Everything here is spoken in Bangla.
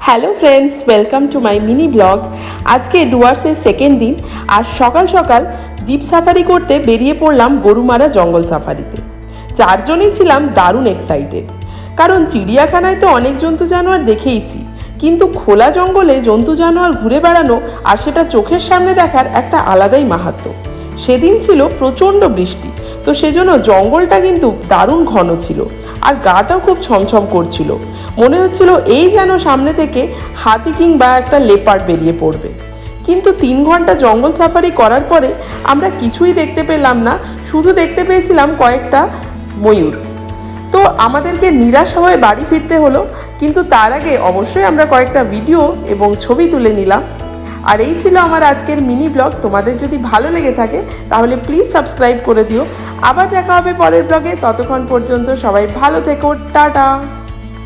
Hello friends, welcome to my mini blog. আজকে ডুয়ার্সের সেকেন্ড দিন, আর সকাল সকাল জিপ সাফারি করতে বেরিয়ে পড়লাম গরুমারা জঙ্গল সাফারিতে। চারজনই ছিলাম দারুণ এক্সাইটেড, কারণ চিড়িয়াখানায় তো অনেক জন্তু জানোয়ার দেখেইছি, কিন্তু খোলা জঙ্গলে জন্তু জানোয়ার ঘুরে বেড়ানো আর সেটা চোখের সামনে দেখার একটা আলাদাই মাহাত্ম্য। সেদিন ছিল প্রচণ্ড বৃষ্টি, তো সেজন্য জঙ্গলটা কিন্তু দারুণ ঘন ছিল, আর গাটাও খুব ছমছম করছিল। মনে হচ্ছিল এই যেন সামনে থেকে হাতি কিংবা একটা লেপার্ড বেরিয়ে পড়বে। কিন্তু 3 ঘন্টা জঙ্গল সাফারি করার পরে আমরা কিছুই দেখতে পেলাম না, শুধু দেখতে পেয়েছিলাম কয়েকটা ময়ূর। তো আমাদেরকে নিরাশ হয়ে বাড়ি ফিরতে হলো, কিন্তু তার আগে অবশ্যই আমরা কয়েকটা ভিডিও এবং ছবি তুলে নিলাম। আর এই ছিল আমার আজকের মিনি ব্লগ। তোমাদের যদি ভালো লেগে থাকে তাহলে প্লিজ সাবস্ক্রাইব করে দিও। আবার দেখা হবে পরের ব্লগে, ততক্ষণ পর্যন্ত সবাই ভালো থেকো, টাটা।